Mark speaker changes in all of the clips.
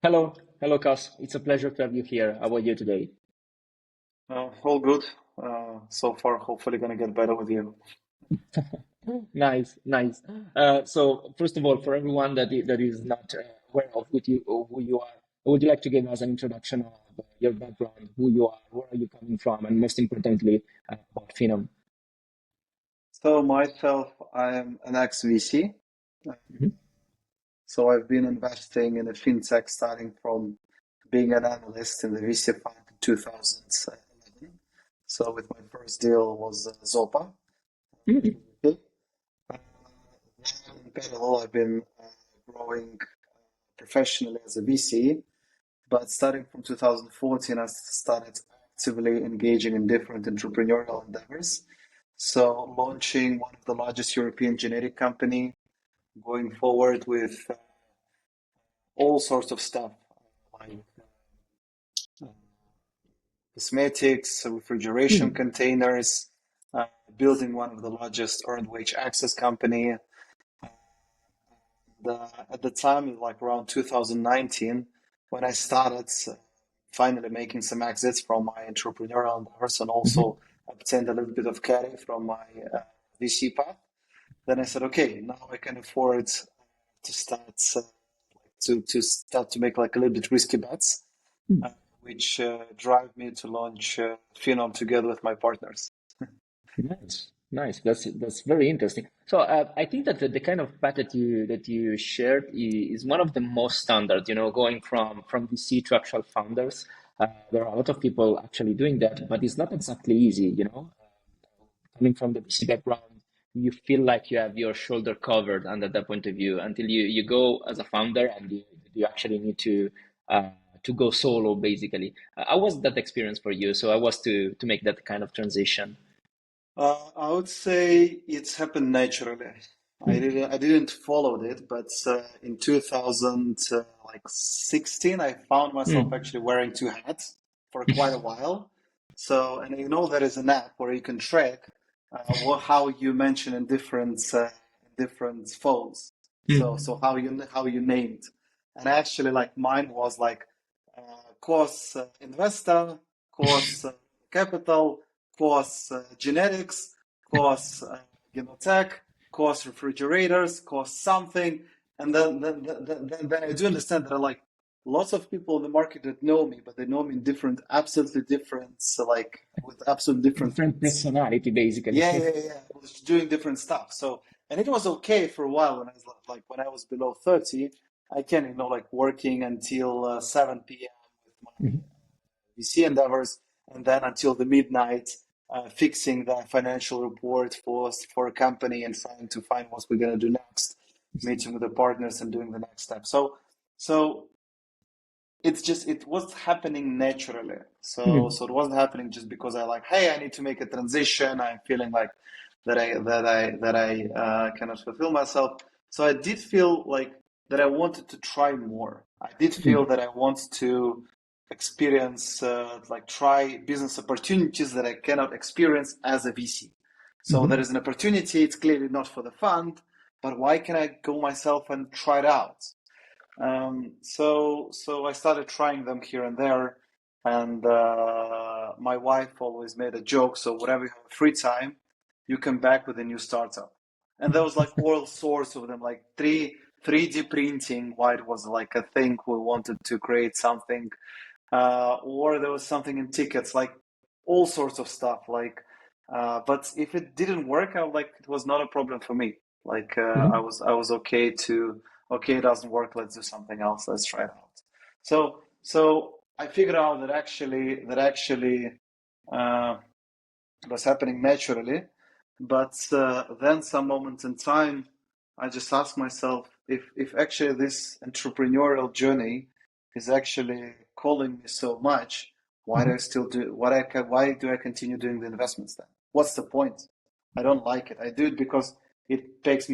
Speaker 1: Hello, Kos. It's a pleasure to have you here. How are you today?
Speaker 2: All good. So far, hopefully gonna get better with you.
Speaker 1: Nice, nice. So first of all, for everyone that is not aware of who you are, would you like to give us an introduction of your background, who you are, where are you coming from, and most importantly, about Finom?
Speaker 2: So myself, I am an ex-VC.
Speaker 1: Mhm.
Speaker 2: So I've been investing in the fintech starting from being an analyst in the VC fund in 2011. So with my first deal was Zopa.
Speaker 1: Mhm.
Speaker 2: Okay. Uh, then in parallel, I've been growing professionally as a VC. But starting from 2014, I started actively engaging in different entrepreneurial endeavors. So launching one of the largest European genetic company, going forward with all sorts of stuff like uh, cosmetics, refrigeration
Speaker 1: Mhm.
Speaker 2: containers, building one of the largest earned wage access company. At the time, like around 2019, when I started finally making some exits from my entrepreneurial endeavors and also
Speaker 1: Mhm.
Speaker 2: obtained a little bit of carry from my VC path, then I said, okay, now I can afford to start start to make like a little bit risky bets, uh,
Speaker 1: Mhm.
Speaker 2: which drive me to launch Finom together with my partners.
Speaker 1: Nice, nice. That's very interesting. So I think that the kind of path that you shared is one of the most standard. Going from VC to actual founders. There are a lot of people actually doing that, but it's not exactly easy. Coming from the VC background, you feel like you have your shoulder covered under that point of view until you go as a founder and you actually need uh, to go solo basically. How was that experience for you? So I was to make that kind of transition.
Speaker 2: I would say it's happened naturally. I didn't follow it, but in 2000 like 16, I found myself
Speaker 1: Mm.
Speaker 2: actually wearing two hats for quite a while. So, and there is an app where you can track how you mention in different phones. So
Speaker 1: Mm.
Speaker 2: how you named, and actually like mine was like course investor, course capital, course genetics, course Genotek, course refrigerators, course something. And then I do understand there are like lots of people in the market that know me, but they know me in different, absolutely different, so like with absolutely different
Speaker 1: Different
Speaker 2: fields.
Speaker 1: personality basically.
Speaker 2: Yeah, yeah, yeah. I was doing different stuff. So, and it was okay for a while when I was like when I was below 30, I can, like working until 7 p.m. with my
Speaker 1: Mhm.
Speaker 2: VC endeavors, and then until the midnight, fixing the financial report for a company and trying to find what we're gonna do next, meeting with the partners and doing the next step. So it was happening naturally. So
Speaker 1: Mhm.
Speaker 2: it wasn't happening just because I like, hey, I need to make a transition. I'm feeling like that I cannot fulfill myself. So I did feel like that I wanted to try more. I did feel
Speaker 1: Mhm.
Speaker 2: that I want to experience like try business opportunities that I cannot experience as a VC. So there
Speaker 1: Mhm.
Speaker 2: is an opportunity. It's clearly not for the fund, but why can I go myself and try it out? So I started trying them here and there, and my wife always made a joke. So whenever you have free time, you come back with a new startup, and there was like all sorts of them, like 3D printing. Why it was like a thing we wanted to create something, or there was something in tickets, like all sorts of stuff. But if it didn't work out, like it was not a problem for me. Like
Speaker 1: Mhm.
Speaker 2: I was okay to okay, it doesn't work. Let's do something else. Let's try it out. So I figured out that actually uh, it was happening naturally. But then some moments in time, I just asked myself if actually this entrepreneurial journey is actually calling me so much, why do I
Speaker 1: Mhm.
Speaker 2: still do why do I continue doing the investments then? What's the point? I don't like it. I do it because it makes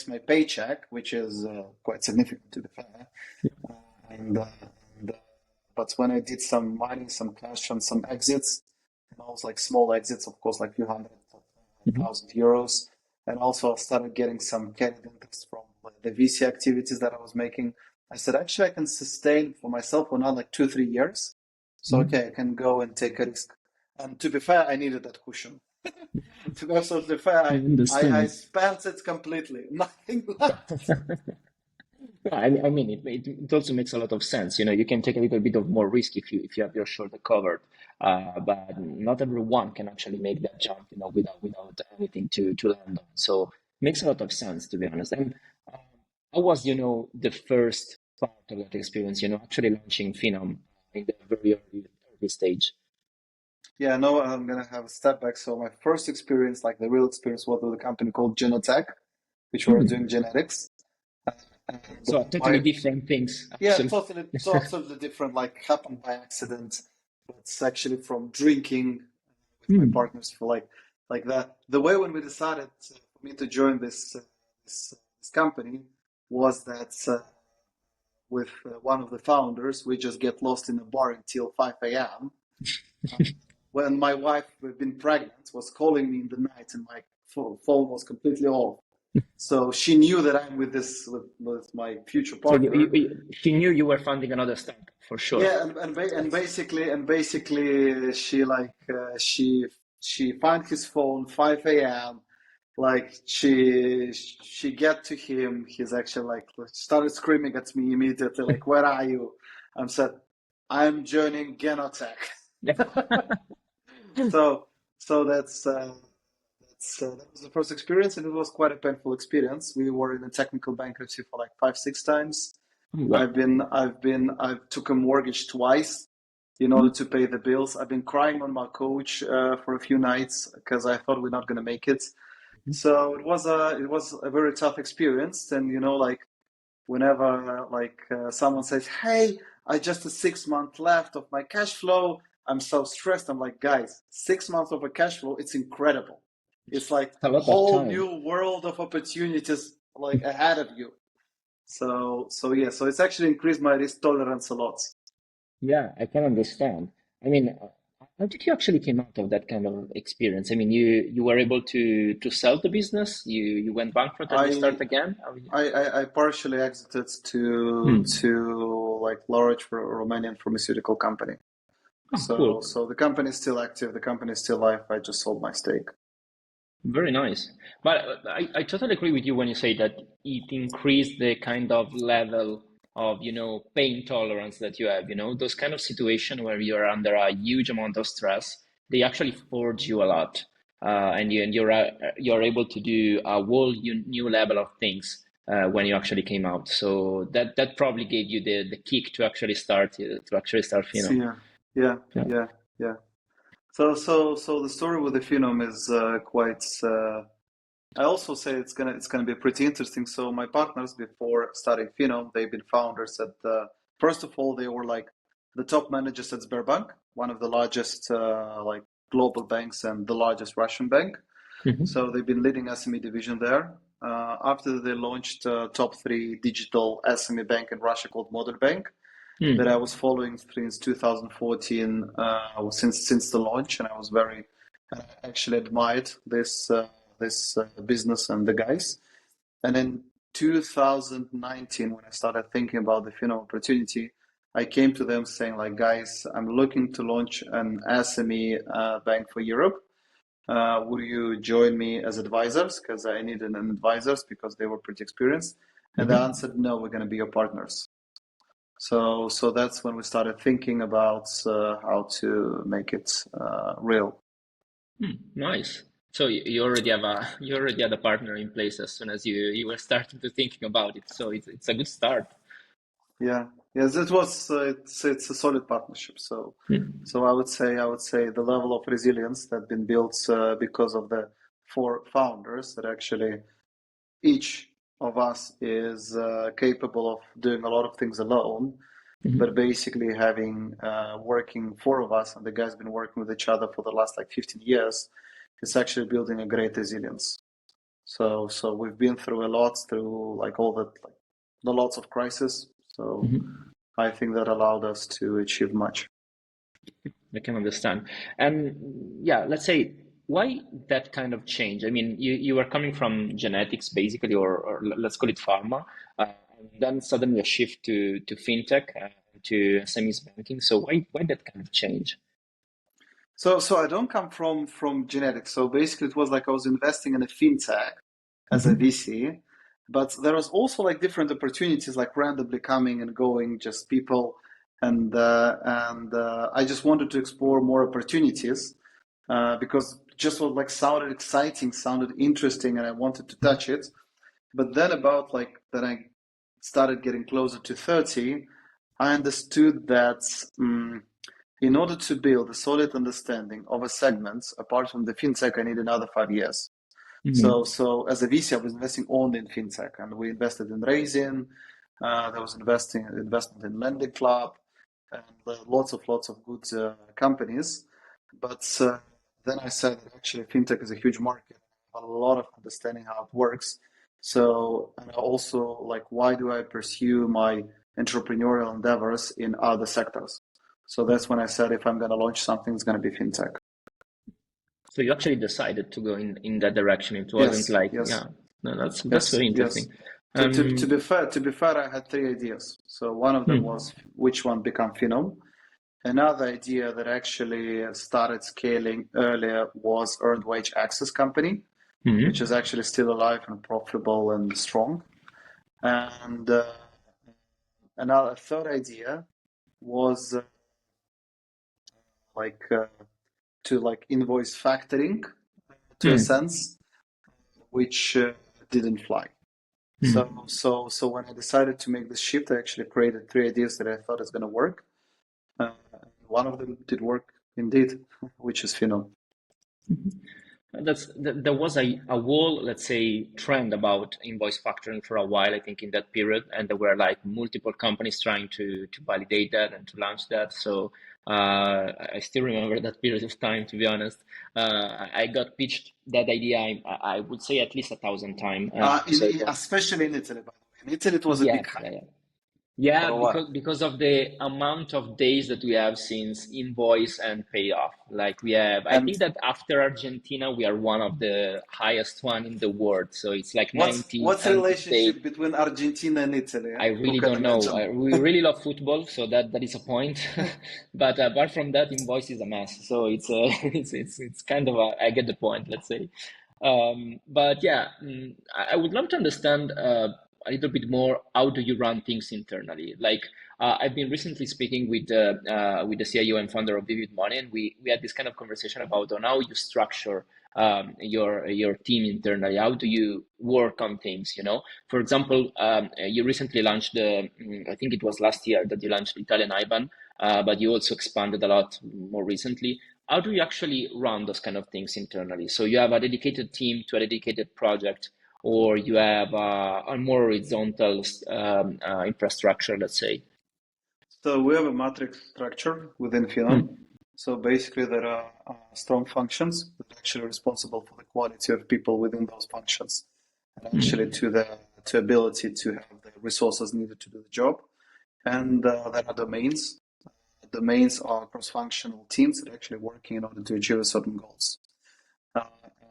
Speaker 2: my paycheck, which is quite significant to be fair. Uh, and, uh, and but when I did some mining, some cash, and some exits, and also like small exits, of course, like few hundred
Speaker 1: Mhm.
Speaker 2: thousand euros, and also I started getting some carried interest from like, the VC activities that I was making. I said, actually, I can sustain for myself for now like 2-3 years. So, okay, I can go and take a risk. And to be fair, I needed that cushion. To be absolutely fair,
Speaker 1: I
Speaker 2: I
Speaker 1: understand.
Speaker 2: spent it completely. Nothing left.
Speaker 1: Yeah, I mean, it also makes a lot of sense. You know, you can take a little bit of more risk if you have your shoulder covered. But not everyone can actually make that jump, you know, without anything to land on. So makes a lot of sense, to be honest. And uh, how was, you know, the first part of that experience, you know, actually launching Finom in the very early stage?
Speaker 2: Yeah, no, I'm gonna have a step back. So my first experience, like the real experience, was with a company called Genotek, which were
Speaker 1: Hmm.
Speaker 2: doing genetics. And
Speaker 1: So totally
Speaker 2: my
Speaker 1: different things,
Speaker 2: Yeah,
Speaker 1: actually.
Speaker 2: totally, so absolutely different. Like happened by accident. It's actually from drinking with my
Speaker 1: Hmm.
Speaker 2: partners for like that. The way when we decided for me to join this company was that with one of the founders, we just get lost in a bar until 5 a.m. When my wife, who had been pregnant, was calling me in the night and my phone was completely off. So she knew that I'm with with my future
Speaker 1: So
Speaker 2: partner.
Speaker 1: she knew you were funding another startup for sure.
Speaker 2: Yeah, and basically she found his phone 5 a.m. Like she get to him. He's actually like started screaming at me immediately. Like, where are you? I said, I'm joining Genotek. So so that was the first experience, and it was quite a painful experience. We were in a technical bankruptcy for like 5-6 times.
Speaker 1: Wow.
Speaker 2: I took a mortgage twice in order to pay the bills. I've been crying on my couch for a few nights because I thought we're not going to make it. So it was a very tough experience. And like whenever someone says, "Hey, I just a 6 month left of my cash flow," I'm so stressed. I'm like, guys, 6 months of a cash flow, it's incredible. It's like
Speaker 1: A lot of
Speaker 2: whole
Speaker 1: time.
Speaker 2: new world of opportunities like ahead of you. So yeah, so it's actually increased my risk tolerance a lot.
Speaker 1: Yeah, I can understand. I mean, how did you actually came out of that kind of experience? I mean, you were able to sell the business, you went bankrupt and you start
Speaker 2: I
Speaker 1: again?
Speaker 2: I partially exited
Speaker 1: Hmm.
Speaker 2: to like large Romanian pharmaceutical company.
Speaker 1: Oh,
Speaker 2: So
Speaker 1: cool.
Speaker 2: the company is still active. The company is still live. I just sold my stake.
Speaker 1: Very nice. But I totally agree with you when you say that it increased the kind of level of, you know, pain tolerance that you have, you know, those kind of situation where you're under a huge amount of stress, they actually forge you a lot. And you're able to do a whole new level of things when you actually came out. So that probably gave you the kick to actually start
Speaker 2: So
Speaker 1: Finom.
Speaker 2: yeah, yeah,
Speaker 1: Yeah.
Speaker 2: yeah, yeah. So the story with the Finom is quite. I also say it's gonna be pretty interesting. So my partners before starting Finom, they've been founders at first of all they were like the top managers at Sberbank, one of the largest like global banks and the largest Russian bank.
Speaker 1: Hmm.
Speaker 2: So they've been leading SME division there. After they launched top three digital SME bank in Russia called Modern Bank, that I
Speaker 1: Hmm.
Speaker 2: was following since 2014, since the launch, and I was very actually admired this business and the guys. And in 2019, when I started thinking about the Finom opportunity, I came to them saying like, guys, I'm looking to launch an SME bank for Europe. Would you join me as advisors? Because I needed an advisors because they were pretty experienced. And they
Speaker 1: Hmm.
Speaker 2: answered, no, we're going to be your partners. So that's when we started thinking about how to make it real.
Speaker 1: Nice. So you already have a you already had a partner in place as soon as you were starting to thinking about it. So it's a good start.
Speaker 2: Yeah, yes, it was. It's a solid partnership. So
Speaker 1: Hmm.
Speaker 2: so I would say the level of resilience that been built because of the four founders that actually each of us is capable of doing a lot of things alone, but
Speaker 1: Hmm.
Speaker 2: basically having working four of us and the guys been working with each other for the last like 15 years, it's actually building a great resilience. So we've been through a lot, through like all that, like the lots of crisis. So
Speaker 1: Hmm.
Speaker 2: I think that allowed us to achieve much.
Speaker 1: I can understand. And yeah, let's say why that kind of change? I mean, you were coming from genetics basically, or let's call it pharma. then suddenly a shift to fintech, to SMEs banking. So why that kind of change?
Speaker 2: So I don't come from genetics. So basically, it was like I was investing in a fintech as a
Speaker 1: Mm-hmm.
Speaker 2: VC, but there was also like different opportunities, like randomly coming and going, just people, and I just wanted to explore more opportunities because just what like sounded exciting, sounded interesting, and I wanted to touch it. But then about like then I started getting closer to 30, I understood that. In order to build a solid understanding of a segment, apart from the fintech, I need another 5 years.
Speaker 1: Mm-hmm.
Speaker 2: So as a VC, I was investing only in fintech, and we invested in raising. There was investment in lending club, and lots of good companies. But then I said that actually fintech is a huge market, a lot of understanding how it works. So and also like, why do I pursue my entrepreneurial endeavors in other sectors? So that's when I said if I'm going to launch something, it's going to be fintech.
Speaker 1: So you actually decided to go in that direction. It wasn't
Speaker 2: Yes,
Speaker 1: like,
Speaker 2: yes,
Speaker 1: yeah, no, that's
Speaker 2: yes,
Speaker 1: very
Speaker 2: yes.
Speaker 1: interesting.
Speaker 2: To
Speaker 1: Um,
Speaker 2: be fair, I had three ideas. So one of them
Speaker 1: hmm,
Speaker 2: was which one become Finom. Another idea that actually started scaling earlier was earned wage access company, which
Speaker 1: hmm,
Speaker 2: is actually still alive and profitable and strong. And another third idea was like to like invoice factoring to a
Speaker 1: hmm,
Speaker 2: sense, which didn't fly.
Speaker 1: hmm.
Speaker 2: So when I decided to make this shift, I actually created three ideas that I thought is going to work. Uh, one of them did work indeed, which is Finom.
Speaker 1: There was a whole, let's say, trend about invoice factoring for a while, I think, in that period, and there were like multiple companies trying to validate that and to launch that. So I still remember that period of time, to be honest. I got pitched that idea, I would say at least 1,000 times. So it was,
Speaker 2: Especially in Italy, by the way. In Italy, it was a
Speaker 1: yeah,
Speaker 2: big
Speaker 1: yeah,
Speaker 2: hype
Speaker 1: yeah.
Speaker 2: for
Speaker 1: Yeah,
Speaker 2: a while.
Speaker 1: because of the amount of days that we have since invoice and payoff. Like we have, I
Speaker 2: And
Speaker 1: think that after Argentina, we are one of the highest one in the world. So it's like
Speaker 2: what's the
Speaker 1: 100 days.
Speaker 2: relationship between Argentina and Italy?
Speaker 1: I
Speaker 2: Who
Speaker 1: really
Speaker 2: can
Speaker 1: don't know.
Speaker 2: imagine?
Speaker 1: We really love football, so that is a point. But apart from that, invoice is a mess. So it's it's kind of a, I get the point, let's say. But yeah, I would love to understand a little bit more. How do you run things internally? Like I've been recently speaking with the CIO and founder of Vivid Money, and we had this kind of conversation about on how you structure your team internally. How do you work on things? You know, for example, you recently launched I think it was last year that you launched Italian IBAN, but you also expanded a lot more recently. How do you actually run those kind of things internally? So you have a dedicated team to a dedicated project, or you have a more horizontal infrastructure, let's say.
Speaker 2: So we have a matrix structure within Finom.
Speaker 1: Hmm.
Speaker 2: So basically, there are strong functions that are actually responsible for the quality of people within those functions, and actually
Speaker 1: Hmm.
Speaker 2: to the ability to have the resources needed to do the job. And there are domains. Domains are cross-functional teams that are actually working in order to achieve certain goals. And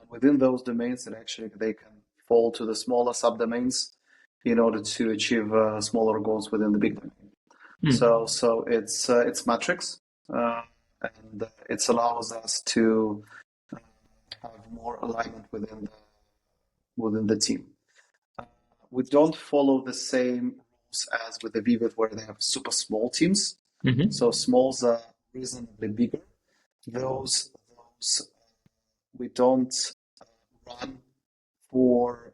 Speaker 2: within those domains, that actually they can fall to the smaller subdomains in order to achieve smaller goals within the big domain.
Speaker 1: Hmm.
Speaker 2: So it's matrix, uh, and it allows us to have more alignment within the team. Uh, we don't follow the same rules as with the Vivid, where they have super small teams. So
Speaker 1: Hmm.
Speaker 2: smalls are reasonably bigger. Those we don't run for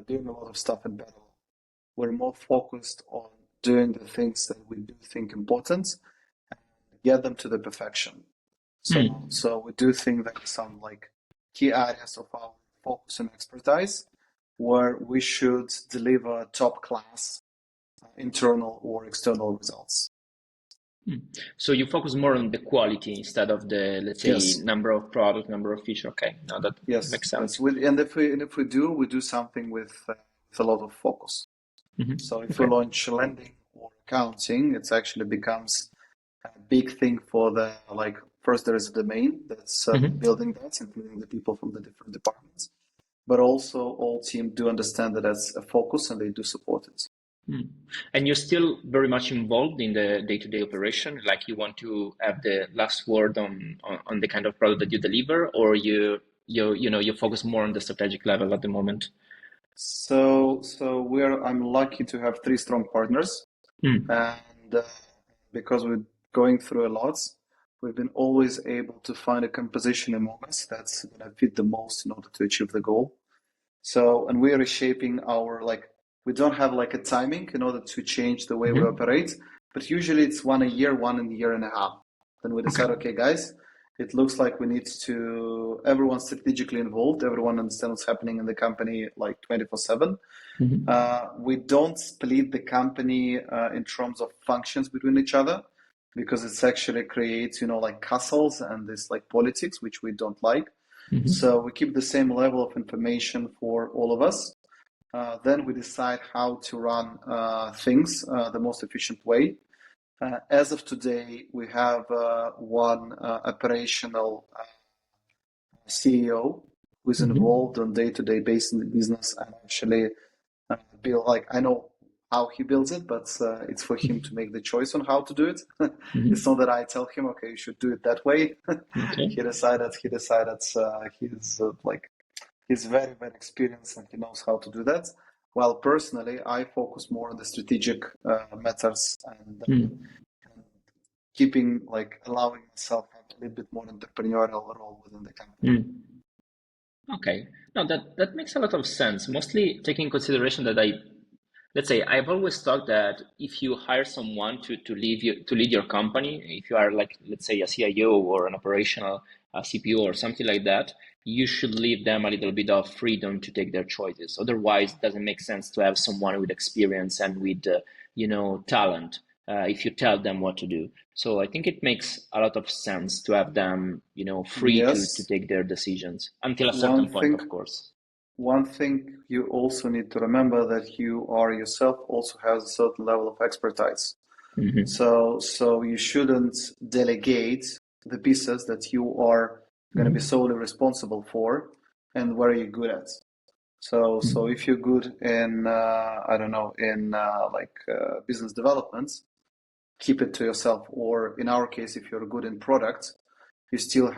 Speaker 2: doing a lot of stuff in battle. We're more focused on doing the things that we do think important and get them to the perfection.
Speaker 1: Hmm.
Speaker 2: So we do think there are some like key areas of our focus and expertise where we should deliver top class internal or external results.
Speaker 1: Hmm. So you focus more on the quality instead of the, let's say,
Speaker 2: Yes,
Speaker 1: number of product, number of feature. Okay, now that
Speaker 2: yes,
Speaker 1: makes
Speaker 2: yes.
Speaker 1: sense.
Speaker 2: And if we do something with a lot of focus. So if we
Speaker 1: Okay.
Speaker 2: launch lending or accounting, it actually becomes a big thing for the like. First, there is a domain that's
Speaker 1: Hmm.
Speaker 2: building that, including the people from the different departments. but also all team do understand that as a focus and they do support it.
Speaker 1: And you're still very much involved in the day-to-day operation, like you want to have the last word on the kind of product that you deliver, or you focus more on the strategic level at the moment?
Speaker 2: So I'm lucky to have 3 strong partners, and because we're going through a lot, we've been always able to find a composition among us that's going to fit the most in order to achieve the goal. So, and we are reshaping our, we don't have like a timing in order to change the way we operate, but usually it's 1 a year, 1 in a year and a half. Then we decide, okay, guys, it looks like we need to, everyone's strategically involved, everyone understands what's happening in the company like 24/7. We don't split the company in terms of functions between each other, because it's actually creates, like castles and this like politics, which we don't like. So we keep the same level of information for all of us. Then we decide how to run things the most efficient way. As of today, we have one operational CEO who is involved on day-to-day basis in the business, and actually I know how he builds it, but it's for him to make the choice on how to do it. It's not that I tell him, okay, you should do it that way. He decided he's very, very experienced and he knows how to do that. While personally, I focus more on the strategic matters and keeping, allowing myself a little bit more entrepreneurial role within the company.
Speaker 1: Okay. No, that makes a lot of sense. Mostly taking consideration that let's say I've always thought that if you hire someone to lead your company, if you are let's say a CIO or an operational CPO or something like that, you should leave them a little bit of freedom to take their choices. Otherwise, it doesn't make sense to have someone with experience and with talent if you tell them what to do. So I think it makes a lot of sense to have them free to take their decisions until a certain point, of course.
Speaker 2: One thing you also need to remember that you are yourself also has a certain level of expertise. So you shouldn't delegate the pieces that you are going to be solely responsible for and where you're good at. So if you're good in business development, keep it to yourself. Or in our case, if you're good in product, you still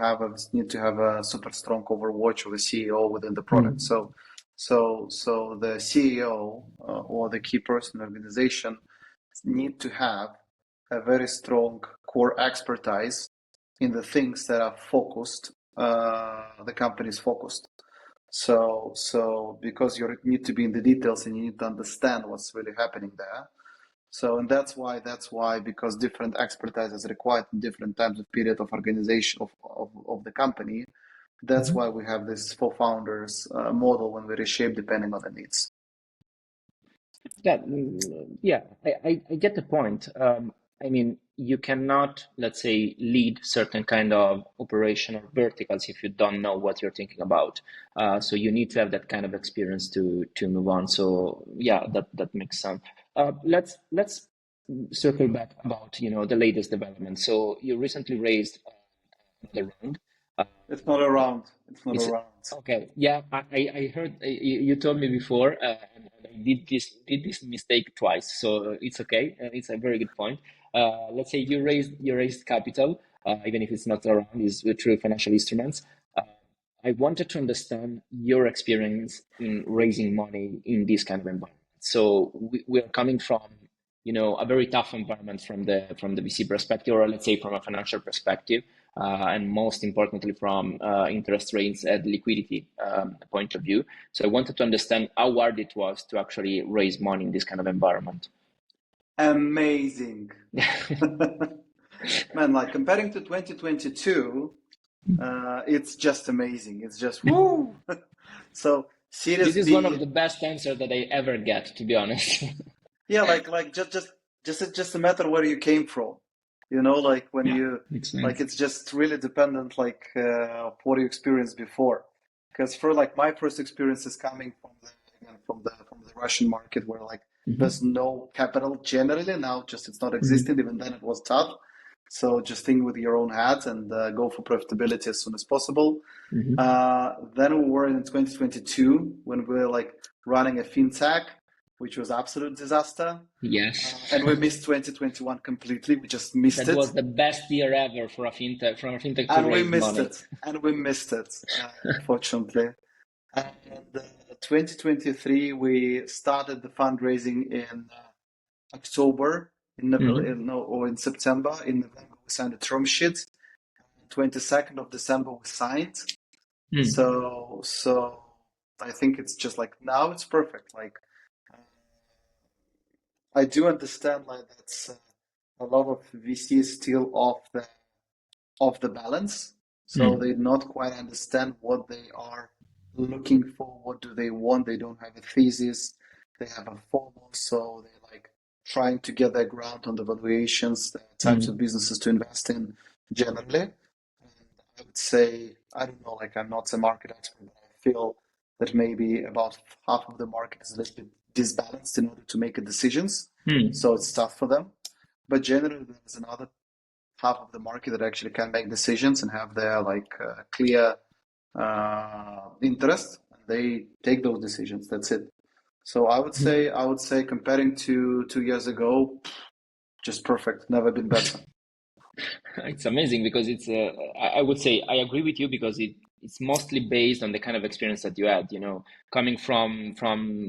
Speaker 2: need to have a super strong overwatch of a CEO within the product. So the CEO or the key person in the organization need to have a very strong core expertise in the things that are focused. The company is focused. So because you need to be in the details and you need to understand what's really happening there. So, and that's why, because different expertise is required in different times of period of organization of the company. That's why we have this 4 founders model when we reshape depending on the needs.
Speaker 1: Yeah, I get the point. I mean, you cannot, let's say, lead certain kind of operational verticals if you don't know what you're thinking about. So you need to have that kind of experience to move on. So yeah, that makes sense. Let's circle back about the latest development. So you recently raised the round.
Speaker 2: It's not around. It's not around.
Speaker 1: Okay. Yeah, I heard you told me before, and I did this mistake twice, so it's okay. It's a very good point. Let's say you raised capital, even if it's not around, is through financial instruments. I wanted to understand your experience in raising money in this kind of environment. So we are coming from a very tough environment from the VC perspective, or let's say from a financial perspective. And most importantly from interest rates and liquidity point of view. So I wanted to understand how hard it was to actually raise money in this kind of environment.
Speaker 2: Amazing. Man, comparing to 2022, it's just amazing. It's just woo. So seriously,
Speaker 1: this is one of the best answers that I ever get, to be honest.
Speaker 2: Yeah, just a matter where you came from. When it's just really dependent, of what you experienced before. Because for my first experience is coming from the Russian market, where there's no capital generally now. Just it's not existing. Even then it was tough. So just think with your own hat and go for profitability as soon as possible.
Speaker 1: Hmm.
Speaker 2: Then we were in 2022 when we were like running a fintech, which was absolute disaster.
Speaker 1: Yes.
Speaker 2: And we missed 2021 completely. We just missed
Speaker 1: That
Speaker 2: it.
Speaker 1: was the best year ever for a fintech, from a fintech to
Speaker 2: And we
Speaker 1: raise
Speaker 2: missed
Speaker 1: money.
Speaker 2: it. And we missed it, unfortunately. And 2023, we started the fundraising in October,
Speaker 1: Hmm.
Speaker 2: or in September. In November, we signed a term sheet. 22nd of December, we signed.
Speaker 1: Mm.
Speaker 2: So I think it's just like now it's perfect. Like I do understand like that's a lot of VCs still off the balance, so
Speaker 1: Mm.
Speaker 2: they not quite understand what they are looking for. What do they want? They don't have a thesis. They have a formal, so they're like trying to get their ground on the valuations, the types of
Speaker 1: Mm.
Speaker 2: businesses to invest in generally. And I would say, I don't know, like I'm not a market expert, but I feel that maybe about half of the market is a little bit disbalanced in order to make decisions.
Speaker 1: Mm.
Speaker 2: So it's tough for them. But generally, there's another half of the market that actually can make decisions and have their like clear interest. They take those decisions. That's it. So I would say comparing to 2 years ago, just perfect. Never been better.
Speaker 1: It's amazing because I would say I agree with you because it's mostly based on the kind of experience that you had, coming from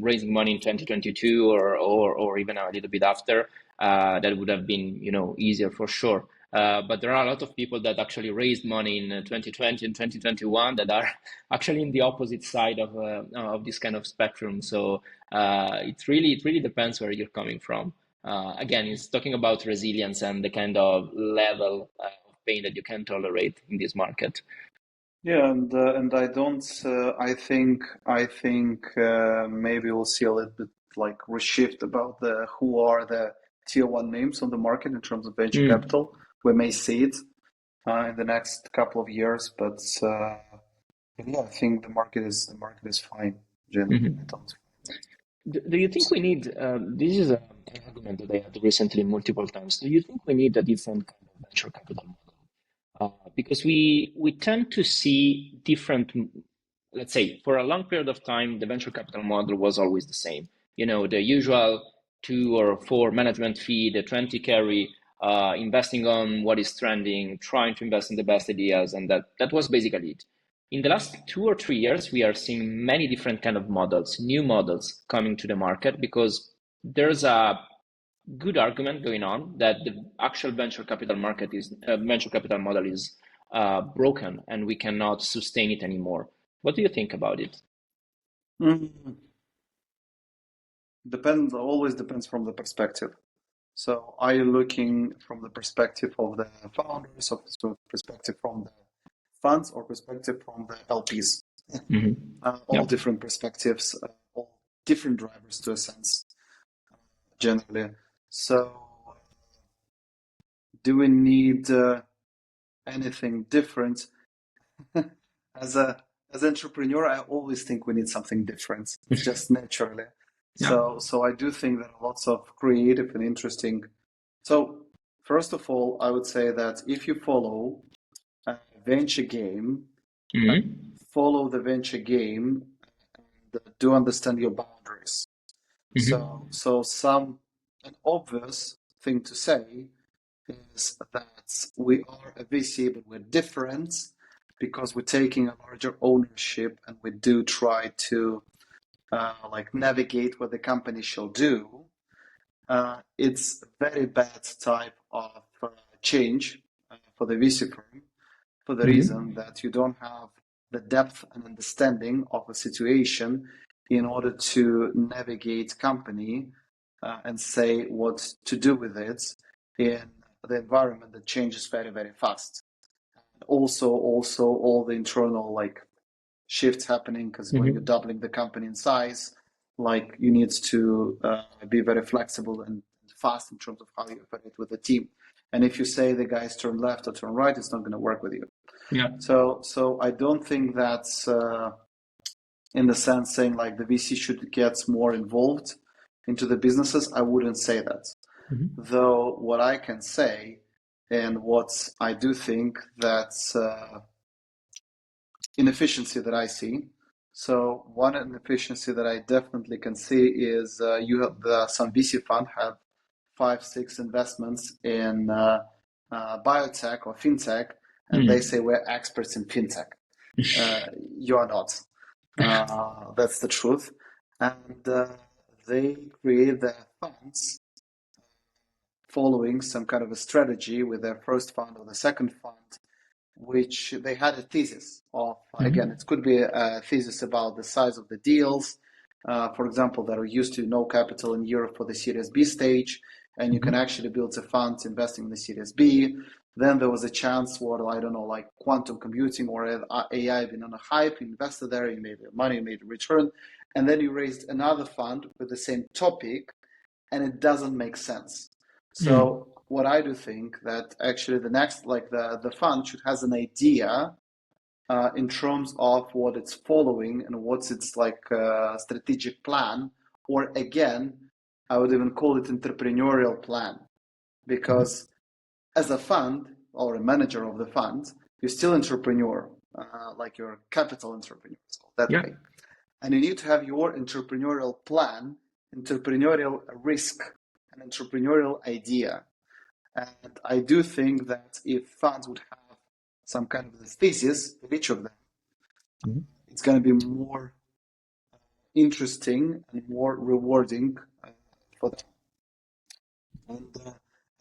Speaker 1: raising money in 2022 or even a little bit after, that would have been, easier for sure. But there are a lot of people that actually raised money in 2020 and 2021 that are actually in the opposite side of this kind of spectrum. So it really depends where you're coming from. Again, it's talking about resilience and the kind of level of pain that you can tolerate in this market.
Speaker 2: Yeah, and I don't. I think maybe we'll see a little bit like reshift about the who are the tier one names on the market in terms of venture
Speaker 1: Mm.
Speaker 2: capital. We may see it in the next couple of years, but yeah, I think the market is fine generally. I
Speaker 1: Mhm.
Speaker 2: don't.
Speaker 1: Do you think we need, this is an argument that I had recently multiple times. Do you think we need a different kind of venture capital model? Because we tend to see different, let's say, for a long period of time, the venture capital model was always the same. The usual 2 or 4 management fee, the 20 carry, investing on what is trending, trying to invest in the best ideas, and that was basically it. In the last 2 or 3 years, we are seeing many different kind of models, new models coming to the market because there's a good argument going on that the actual venture capital model is broken and we cannot sustain it anymore. What do you think about it?
Speaker 2: Mm, depends. Always depends from the perspective. So, are you looking from the perspective of the founders, or perspective from the funds, or perspective from the LPs?
Speaker 1: Hmm.
Speaker 2: All
Speaker 1: Yeah.
Speaker 2: different perspectives, all different drivers to a sense, generally. So, do we need anything different? As a as an entrepreneur, I always think we need something different. It's just naturally.
Speaker 1: Yeah.
Speaker 2: So I do think there are lots of creative and interesting. So first of all, I would say that if you follow a venture game, uh,
Speaker 1: Hmm.
Speaker 2: follow the venture game and do understand your boundaries. So,
Speaker 1: Hmm.
Speaker 2: so some an obvious thing to say is that we are a VC, but we're different because we're taking a larger ownership and we do try to like navigate what the company shall do. It's a very bad type of change for the VC firm for the reason
Speaker 1: Hmm.
Speaker 2: that you don't have the depth and understanding of a situation in order to navigate company and say what to do with it in the environment that changes very, very fast. Also, all the internal like shifts happening because when you're
Speaker 1: Hmm.
Speaker 2: doubling the company in size, like you need to be very flexible and fast in terms of how you operate with the team. And if you say the guys turn left or turn right, it's not going to work with you.
Speaker 1: Yeah.
Speaker 2: So I don't think that's in the sense saying like the VC should get more involved into the businesses. I wouldn't say that.
Speaker 1: Hmm.
Speaker 2: Though what I can say and what I do think that's inefficiency that I see. So one inefficiency that I definitely can see is you have some VC fund have 5, 6 investments in biotech or fintech, and they say we're experts in fintech. You are not. That's the truth. And they create their funds following some kind of a strategy with their first fund or the second fund, which they had a thesis of. Again, it could be a thesis about the size of the deals. For example, that are used to no capital in Europe for the Series B stage, and you can actually build a fund investing in the Series B. Then there was a chance for, I don't know, like quantum computing or AI being on a hype. You invested there, you made money, you made a return, and then you raised another fund with the same topic, and it doesn't make sense. So what I do think that actually the next, like the fund should has an idea in terms of what it's following and what's its like strategic plan, or again, I would even call it entrepreneurial plan, because as a fund or a manager of the fund, you're still entrepreneur, like you're a capital entrepreneur, it's called that way. And you need to have your entrepreneurial plan, entrepreneurial risk, an entrepreneurial idea. And I do think that if funds would have some kind of a thesis for each of them, it's going to be more interesting and more rewarding for them.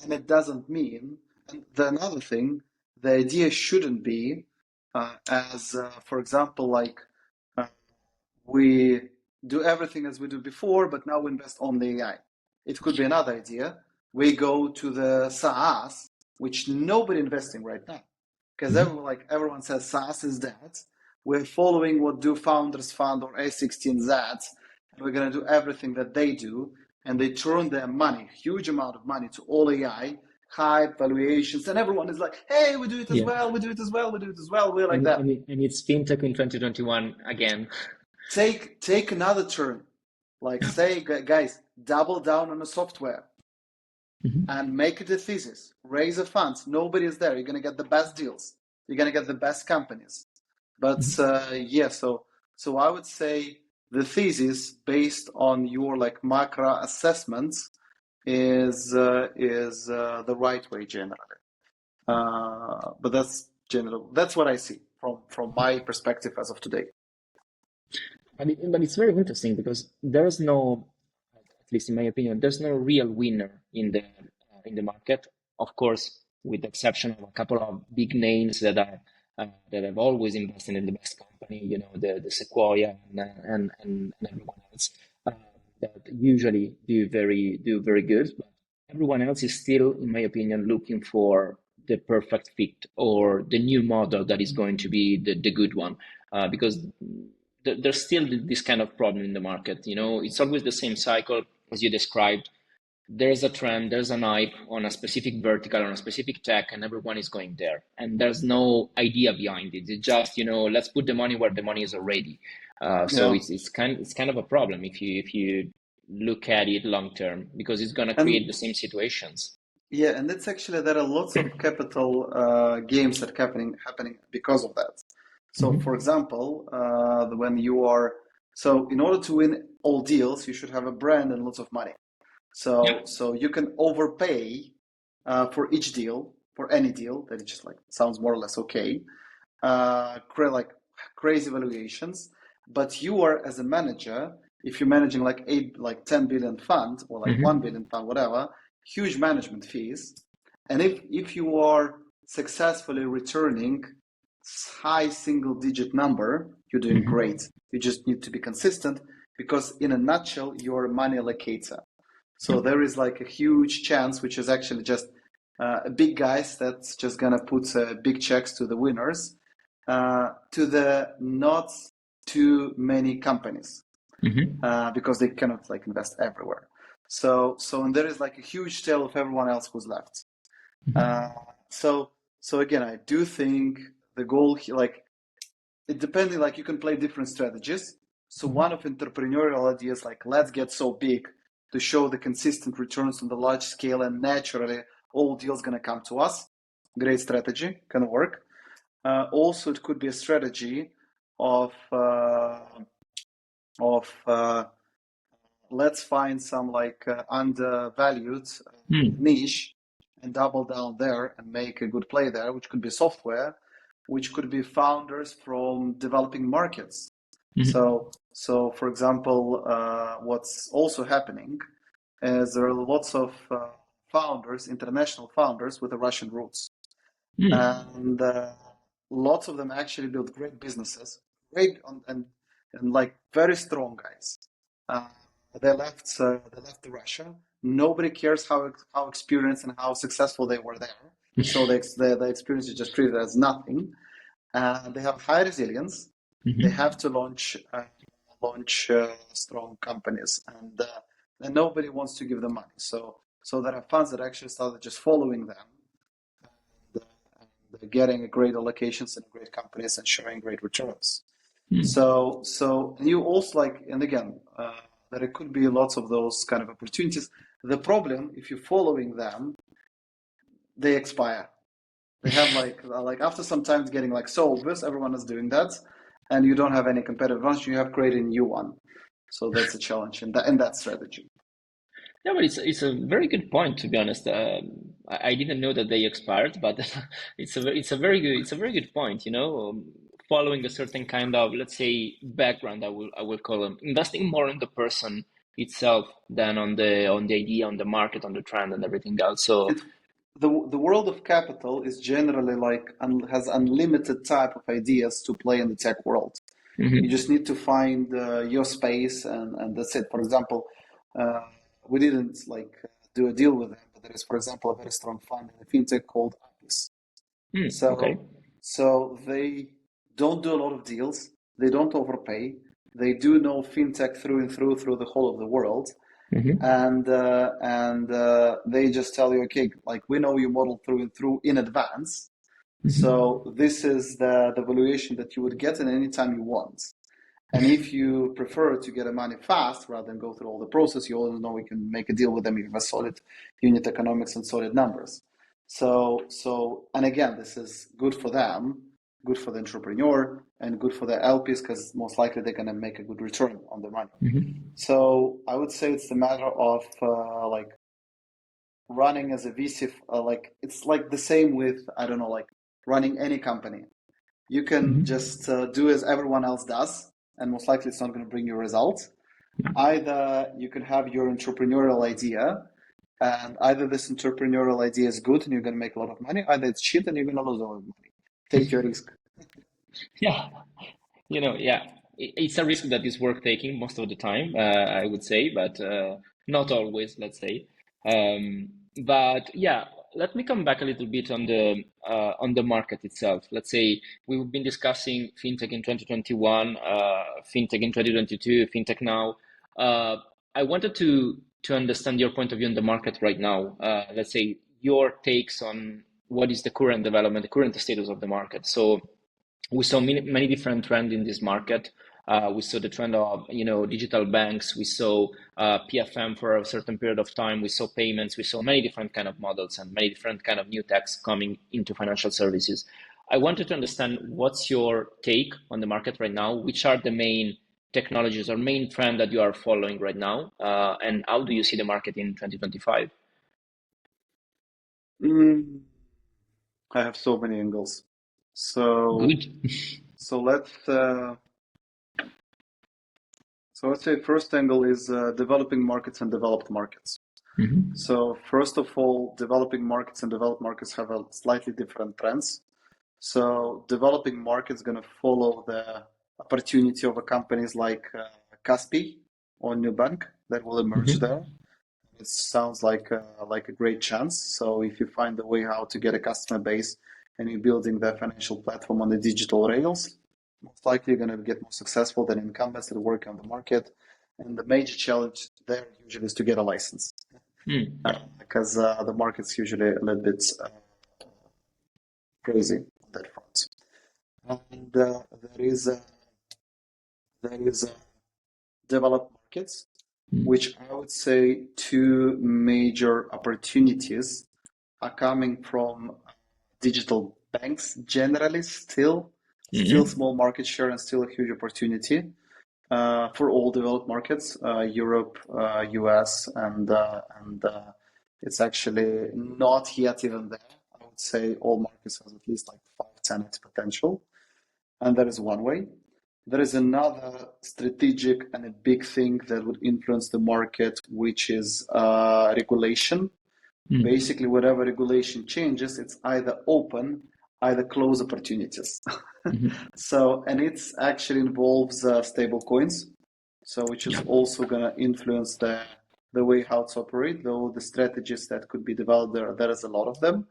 Speaker 2: And it doesn't mean, and another thing, the idea shouldn't be for example, like we do everything as we do before, but now we invest on the AI. It could be another idea. We go to the SaaS, which nobody investing right now, because everyone says SaaS is that. We're following what do founders fund or A16Z, and we're going to do everything that they do, and they turn their money, huge amount of money, to all AI, hype, valuations, and everyone is like, hey, we do it as well, we do it as well, we do it as well. We're like that.
Speaker 1: And it's fintech in 2021 again.
Speaker 2: Take another turn. Like say, guys, double down on the software and make it a thesis. Raise a fund. Nobody is there. You're going to get the best deals. You're going to get the best companies. But so I would say the thesis based on your like macro assessments is the right way generally. But that's general. That's what I see from my perspective as of today.
Speaker 1: But it's very interesting because there's no, at least in my opinion, there's no real winner in the market. Of course, with the exception of a couple of big names that have always invested in the best company, you know, the Sequoia and everyone else that usually do very good. But everyone else is still, in my opinion, looking for the perfect fit or the new model that is going to be the good one, because there's still this kind of problem in the market. You know, it's always the same cycle as you described. There's a trend, there's an hype on a specific vertical, on a specific tech, and everyone is going there. And there's no idea behind it. It's just, you know, let's put the money where the money is already. So it's kind of a problem if you look at it long term, because it's going to create the same situations.
Speaker 2: Yeah, and that's actually there are lots of capital games that happening because of that. So, for example, in order to win all deals, you should have a brand and lots of money. So you can overpay for each deal, for any deal that just like sounds more or less okay, create like crazy valuations. But you are as a manager, if you're managing like 10 billion fund or like 1 billion fund, whatever, huge management fees. And if you are successfully returning high single digit number, you're doing great. You just need to be consistent, because in a nutshell, you're a money allocator. So there is like a huge chance, which is actually just big guys that's just gonna put big checks to the winners, to the not too many companies, because they cannot like invest everywhere. So and there is like a huge tail of everyone else who's left. So again, I do think the goal here, like it depending, like you can play different strategies. So one of entrepreneurial ideas, like let's get so big to show the consistent returns on the large scale, and naturally all deals gonna come to us. great strategy, can work. Also, it could be a strategy of let's find some like undervalued niche and double down there and make a good play there, which could be software, which could be founders from developing markets. So for example, what's also happening is there are lots of founders, international founders with the Russian roots. And lots of them actually build great businesses, great and like very strong guys. They left Russia. Nobody cares how experienced and how successful they were there. So the experience is just treated as nothing. They have high resilience. They have to launch strong companies, and nobody wants to give them money. So there are funds that actually started just following them. They're getting great allocations and great companies and showing great returns. So you also like, and again, there could be lots of those kind of opportunities. The problem, if you're following them, they expire. They have like after some time it's getting like so obvious, everyone is doing that, and you don't have any competitive advantage. You have created a new one. So that's a challenge in that strategy.
Speaker 1: Yeah, but it's a very good point, to be honest. I didn't know that they expired, but it's a very good point. Following a certain kind of, let's say, background, I will call them, investing more in the person itself than on the idea, on the market, on the trend, and everything else. So
Speaker 2: the world of capital is generally like has unlimited type of ideas to play in the tech world. You just need to find your space, and that's it. For example, we didn't like do a deal with them, but there is, for example, a very strong fund in the fintech called Apis. So they don't do a lot of deals. They don't overpay. They do know fintech through and through the whole of the world. And they just tell you, okay, like we know your model through and through in advance. So this is the valuation that you would get in any time you want. And if you prefer to get the money fast rather than go through all the process, you always know we can make a deal with them if you have a solid unit economics and solid numbers. So and again, this is good for them, good for the entrepreneur, and good for the LPs because most likely they're going to make a good return on their money. So I would say it's a matter of like running as a VC, like it's like the same with, I don't know, like running any company. You can just do as everyone else does, and most likely it's not going to bring you results. Either you can have your entrepreneurial idea, and either this entrepreneurial idea is good and you're going to make a lot of money, either it's shit and you're going to lose a lot of money. Take your risk.
Speaker 1: Yeah, it's a risk that is worth taking most of the time, I would say, but not always, let's say. But yeah, let me come back a little bit on the market itself. Let's say we've been discussing fintech in 2021, fintech in 2022, fintech now. I wanted to understand your point of view on the market right now. Let's say your takes on what is the current development, the current status of the market. So we saw many different trends in this market. We saw the trend of digital banks. We saw PFM for a certain period of time. We saw payments. We saw many different kind of models and many different kind of new techs coming into financial services. I wanted to understand what's your take on the market right now. Which are the main technologies or main trend that you are following right now, and how do you see the market in 2025?
Speaker 2: I have so many angles. So
Speaker 1: Good.
Speaker 2: so let's say first angle is developing markets and developed markets. So first of all, developing markets and developed markets have a slightly different trends. So developing markets going to follow the opportunity of companies like Kaspi or Nubank that will emerge there. It sounds like a great chance. So if you find a way how to get a customer base and you're building the financial platform on the digital rails, most likely you're going to get more successful than incumbents that work on the market. And the major challenge there usually is to get a license because the market's usually a little bit crazy on that front. And there is developed markets, which I would say two major opportunities are coming from digital banks generally still small market share and still a huge opportunity for all developed markets, Europe, US, and it's actually not yet even there. I would say all markets has at least like 5-10x potential, and that is one way. There is another strategic and a big thing that would influence the market, which is regulation. Basically, whatever regulation changes, it's either open, either close opportunities. So, and it's actually involves stable coins, so which is also going to influence the way how to operate, though the strategies that could be developed there is a lot of them.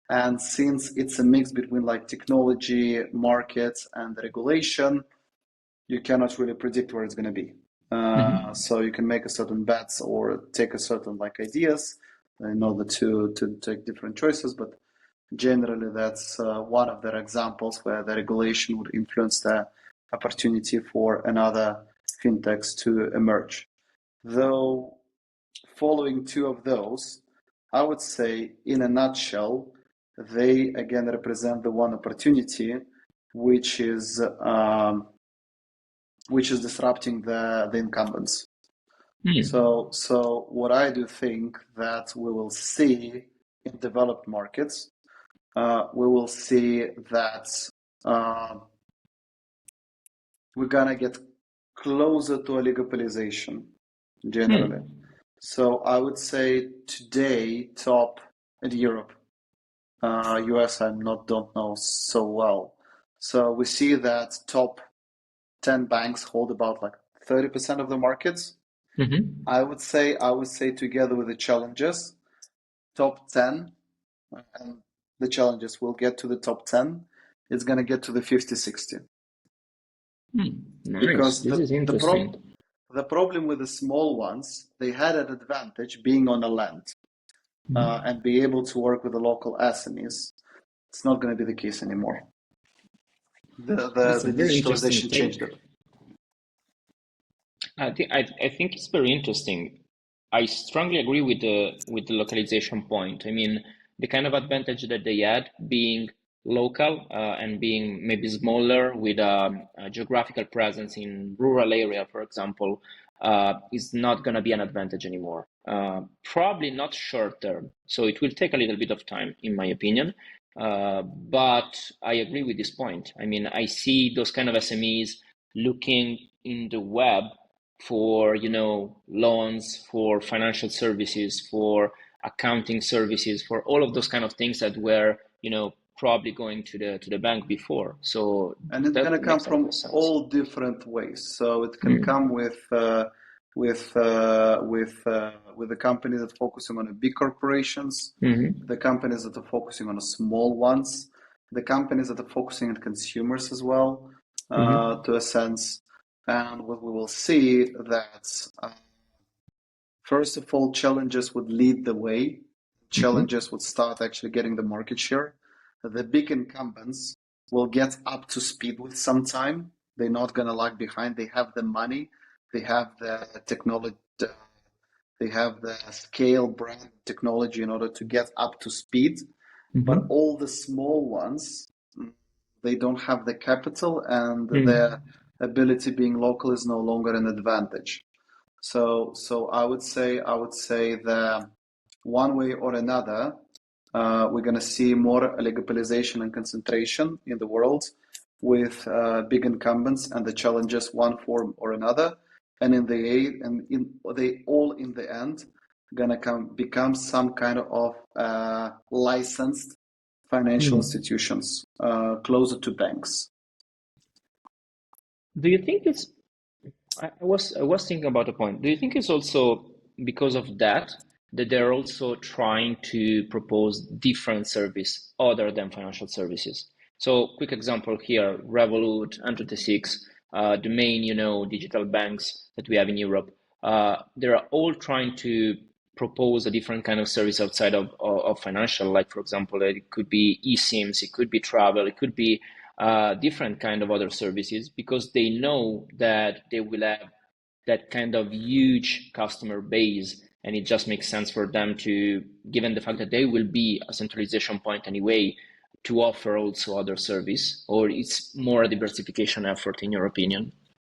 Speaker 2: And since it's a mix between like technology, markets, and the regulation, you cannot really predict where it's going to be. So you can make a certain bets or take a certain like ideas in order to take different choices, but generally that's one of the examples where the regulation would influence the opportunity for another fintechs to emerge. Though following two of those, I would say in a nutshell, they again represent the one opportunity which is disrupting the incumbents. So what I do think that we will see in developed markets, we will see that we're gonna get closer to a legalization generally. So I would say today top in Europe, US I don't know so well. So we see that top 10 banks hold about like 30% of the markets. I would say together with the challenges, top 10 and the challenges will get to the top 10. It's going to get to the 50-60.
Speaker 1: Nice.
Speaker 2: Because
Speaker 1: this is interesting.
Speaker 2: The problem with the small ones, they had an advantage being on the land and be able to work with the local SMEs. It's not going to be the case anymore. The digitalization changed it.
Speaker 1: I think it's very interesting. I strongly agree with the localization point. I mean, the kind of advantage that they had being local and being maybe smaller with a geographical presence in rural area, for example, is not going to be an advantage anymore. Probably not short term. So it will take a little bit of time, in my opinion. But I agree with this point. I mean, I see those kind of SMEs looking in the web for, loans, for financial services, for accounting services, for all of those kind of things that were, probably going to the bank before. So
Speaker 2: and it's going to come from all different ways. So it can come with the companies that are focusing on the big corporations, the companies that are focusing on the small ones, the companies that are focusing on consumers as well, to a sense. And what we will see that, first of all, challenges would lead the way. Challenges would start actually getting the market share. The big incumbents will get up to speed with some time. They're not going to lag behind. They have the money. They have the technology. They have the scale, brand, technology in order to get up to speed. But all the small ones, they don't have the capital, and their ability being local is no longer an advantage. So I would say that one way or another, we're going to see more legalization and concentration in the world with big incumbents and the challenges one form or another, and they all in the end gonna become some kind of licensed financial institutions closer to banks.
Speaker 1: Do you think it's? I was thinking about a point. Do you think it's also because of that they're also trying to propose different service other than financial services? So, quick example here: Revolut, N26, the main digital banks that we have in Europe. They're all trying to propose a different kind of service outside of financial. Like, for example, it could be eSIMs, it could be travel, it could be different kind of other services, because they know that they will have that kind of huge customer base, and it just makes sense for them to, given the fact that they will be a centralization point anyway, to offer also other service, or it's more a diversification effort in your opinion?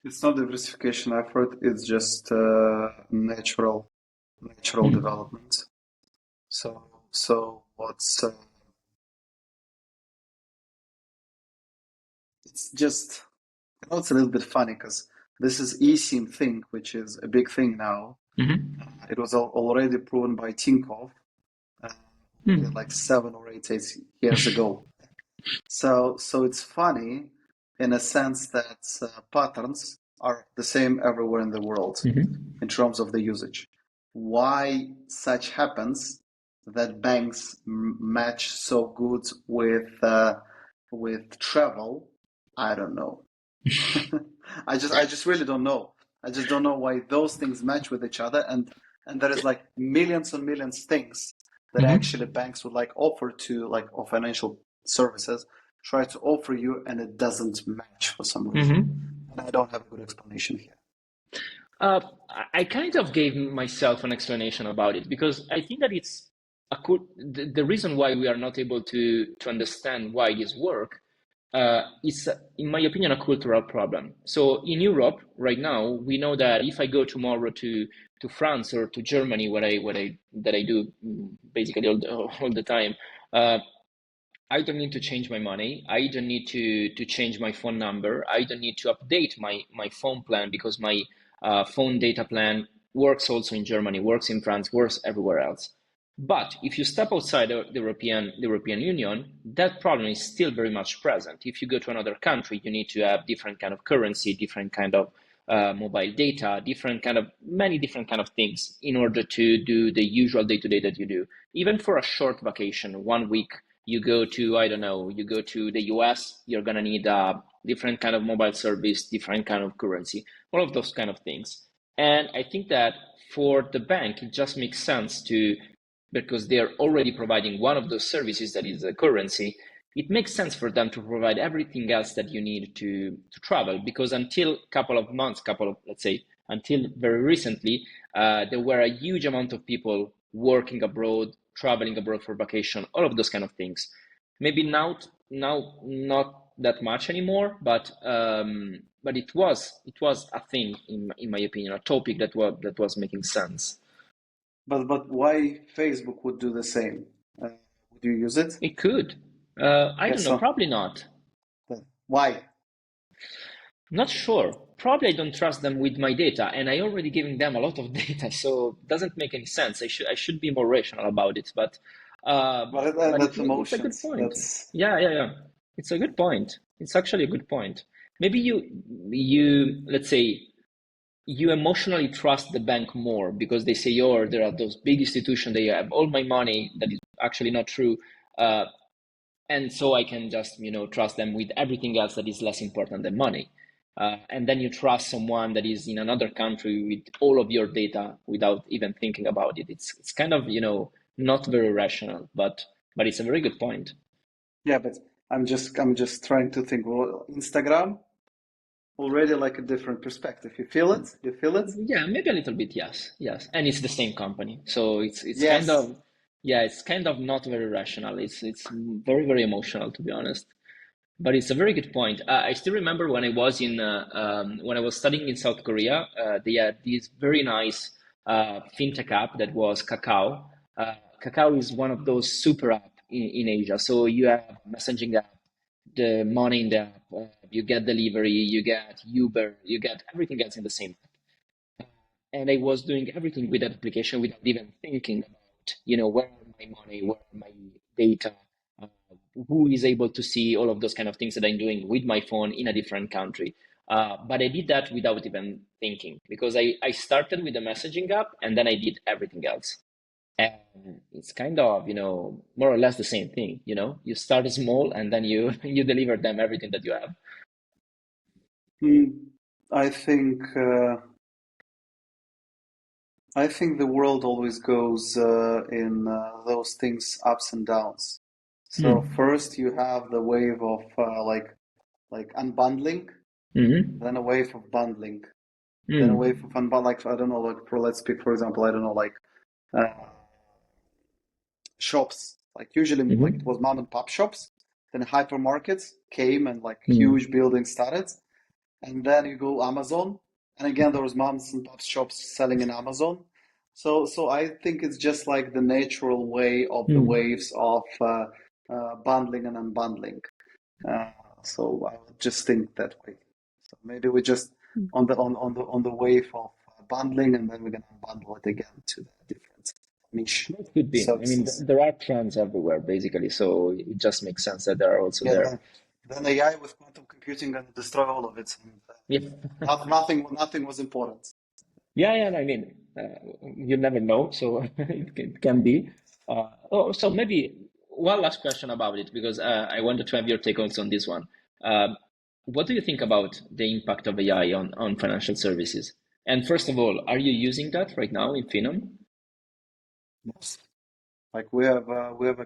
Speaker 2: It's not diversification effort, it's just natural
Speaker 1: Mm-hmm.
Speaker 2: development. So what's it's just, it's a little bit funny because this is eSIM thing, which is a big thing now.
Speaker 1: Mm-hmm.
Speaker 2: It was already proven by Tinkoff already like 7 or 8 years ago. So it's funny in a sense that patterns are the same everywhere in the world
Speaker 1: Mm-hmm.
Speaker 2: in terms of the usage. Why such happens that banks match so good with travel? I don't know. I just really don't know. I just don't know why those things match with each other, and there is like millions and millions things that actually
Speaker 1: Mm-hmm.
Speaker 2: banks would like offer to like or financial services try to offer you, and it doesn't match for some reason.
Speaker 1: Mm-hmm.
Speaker 2: And I don't have a good explanation here.
Speaker 1: Uh, I kind of gave myself an explanation about it because I think that it's the reason why we are not able to understand why this work is, in my opinion, a cultural problem. So in Europe right now, we know that if I go tomorrow to France or to Germany, what I that I do basically all the time, uh, I don't need to change my money. I don't need to change my phone number. I don't need to update my phone plan because my phone data plan works also in Germany, works in France, works everywhere else. But if you step outside the European Union, that problem is still very much present. If you go to another country, you need to have different kind of currency, different kind of mobile data, different kind of many different kind of things in order to do the usual day-to-day that you do. Even for a short vacation, 1 week, you go to, I don't know, you go to the US, you're gonna need a different kind of mobile service, different kind of currency, all of those kind of things. And I think that for the bank, it just makes sense to, because they're already providing one of those services that is a currency, it makes sense for them to provide everything else that you need to travel. Because until a couple of months, let's say, until very recently, there were a huge amount of people working abroad, traveling abroad for vacation, all of those kind of things. Maybe now not that much anymore, but it was a thing in my opinion, a topic that was making sense.
Speaker 2: But why Facebook would do the same? Would you use it?
Speaker 1: It could. I don't
Speaker 2: Yes.
Speaker 1: know,
Speaker 2: So
Speaker 1: probably not.
Speaker 2: why?
Speaker 1: Not sure. Probably I don't trust them with my data, and I already giving them a lot of data, so it doesn't make any sense. I should be more rational about it, uh,
Speaker 2: But
Speaker 1: but
Speaker 2: that's
Speaker 1: it's a good
Speaker 2: emotions.
Speaker 1: point.
Speaker 2: That's
Speaker 1: Yeah. It's a good point. It's actually a good point. Maybe you let's say you emotionally trust the bank more because they say, "Oh, there are those big institutions. They have all my money." That is actually not true. Uh, and so I can just trust them with everything else that is less important than money. And then you trust someone that is in another country with all of your data without even thinking about it. It's kind of not very rational, but it's a very good point.
Speaker 2: yeah, but I'm just trying to think. Well, Instagram already like a different perspective. You feel it? You feel it?
Speaker 1: Yeah, maybe a little bit, yes, and it's the same company, so it's kind
Speaker 2: Yes.
Speaker 1: of yeah, it's kind of not very rational. It's very very emotional to be honest. But it's a very good point. I still remember when I was studying in South Korea, they had this very nice fintech app that was Kakao. Kakao is one of those super app in Asia. So you have messaging app, the money in the app, you get delivery, you get Uber, you get everything else in the same app. And I was doing everything with that application without even thinking about, where are my money, where are my data, uh, who is able to see all of those kind of things that I'm doing with my phone in a different country. But I did that without even thinking because I started with the messaging app and then I did everything else. And it's kind of, more or less the same thing, you start small and then you you deliver them everything that you have.
Speaker 2: Hmm. I think I think the world always goes in those things ups and downs. So
Speaker 1: Hmm.
Speaker 2: first you have the wave of like unbundling,
Speaker 1: Mm-hmm.
Speaker 2: then a wave of bundling, then a wave
Speaker 1: Mm.
Speaker 2: of unbundling. Like I don't know, like for let's pick for example, I don't know, like uh, shops. Like usually, like it
Speaker 1: Mm-hmm.
Speaker 2: was mom and pop shops. then hypermarkets came and like huge buildings started. And then you go Amazon, and again there was moms and pop shops selling in Amazon. So I think it's just like the natural way of the waves of bundling and unbundling. So I would just think that way. So maybe we're just on the wave of bundling, and then we're gonna unbundle it again to the different niche
Speaker 1: That could be. I mean,
Speaker 2: services.
Speaker 1: there are trends everywhere, basically. So it just makes sense that they are also
Speaker 2: Yeah,
Speaker 1: there.
Speaker 2: then AI with quantum computing gonna destroy all of it. And,
Speaker 1: Yeah.
Speaker 2: nothing was important.
Speaker 1: Yeah. I mean, you never know. So it can be. So maybe one last question about it, because I wanted to have your take also on this one. What do you think about the impact of AI on financial services? And first of all, are you using that right now in Finom?
Speaker 2: Yes. Like we have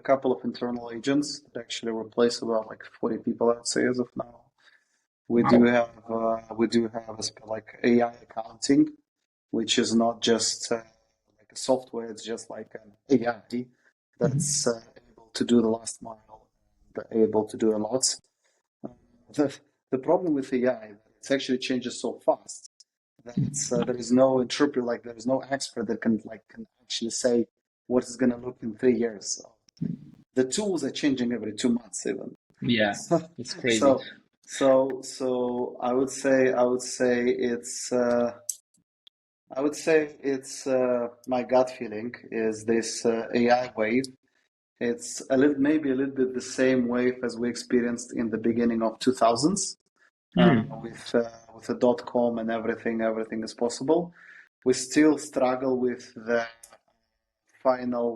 Speaker 2: a couple of internal agents that actually replace about like 40 people, I'd say, as of now. We do
Speaker 1: Wow.
Speaker 2: have like AI accounting, which is not just like a software; it's just like an AI that's able to do the last mile, and able to do a lot. Uh, the the problem with AI it actually changes so fast that there is no interpreter, like there is no expert that can actually say what is going to look in 3 years. The tools are changing every 2 months even.
Speaker 1: Yeah, it's crazy.
Speaker 2: So so I would say it's my gut feeling is this AI wave. It's maybe a little bit the same wave as we experienced in the beginning of 2000s with the .com and everything is possible. We still struggle with the final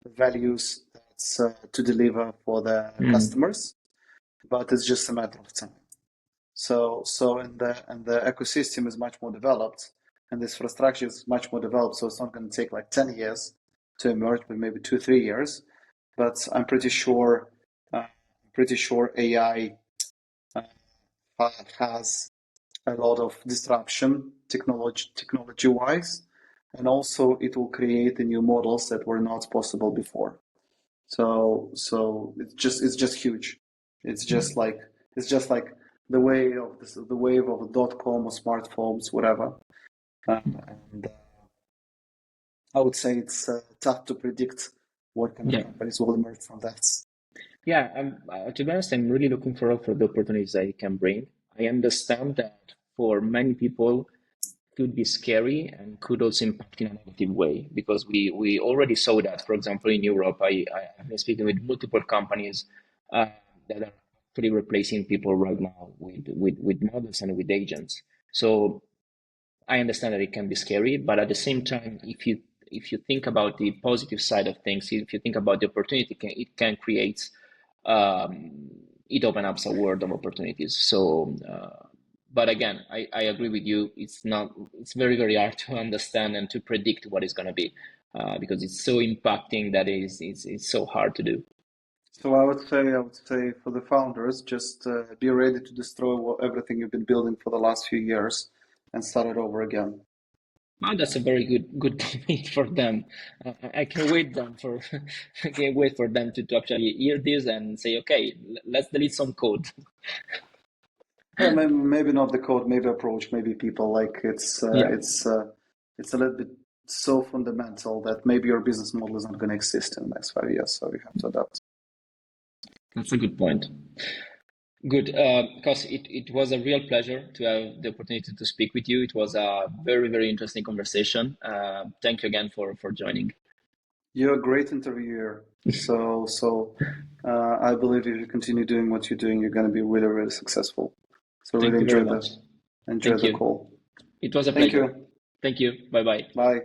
Speaker 2: values that's to deliver for the customers, but it's just a matter of time. So and the ecosystem is much more developed, and this infrastructure is much more developed. So it's not going to take like 10 years to emerge, but maybe 2-3 years. But I'm pretty sure AI has a lot of disruption technology wise, and also it will create the new models that were not possible before. So it's just huge. It's just like the way of the wave of .com or smartphones, whatever. And I would say it's tough to predict what kind of
Speaker 1: Yeah.
Speaker 2: companies will emerge from that.
Speaker 1: Yeah, to be honest, I'm really looking forward for the opportunities that it can bring. I understand that for many people could be scary and could also impact in a negative way, because we already saw that, for example, in Europe. I have been speaking with multiple companies that are actually replacing people right now with models and with agents. So I understand that it can be scary, but at the same time, if you think about the positive side of things, if you think about the opportunity it can create, um, it opens up a world of opportunities. So, but again, I agree with you. It's very, very hard to understand and to predict what is going to be, because it's so impacting that it's so hard to do.
Speaker 2: So I would say for the founders, just be ready to destroy everything you've been building for the last few years and start it over again.
Speaker 1: Well, that's a very good point for them. I can wait them for I can wait for them to actually hear this and say, okay, let's delete some code.
Speaker 2: Yeah, maybe not the code, maybe approach, maybe people. Like
Speaker 1: Yeah,
Speaker 2: it's a little bit so fundamental that maybe your business model is not going to exist in the next 5 years. So you have to adapt.
Speaker 1: that's a good point. Good, because it was a real pleasure to have the opportunity to speak with you. It was a very, very interesting conversation. Thank you again for joining.
Speaker 2: You're a great interviewer. So I believe if you continue doing what you're doing, you're going to be really, really successful. So really
Speaker 1: Thank you very much.
Speaker 2: enjoy
Speaker 1: Thank
Speaker 2: the
Speaker 1: you.
Speaker 2: call.
Speaker 1: It was a
Speaker 2: Thank
Speaker 1: pleasure.
Speaker 2: you.
Speaker 1: Thank you. Bye bye.
Speaker 2: Bye.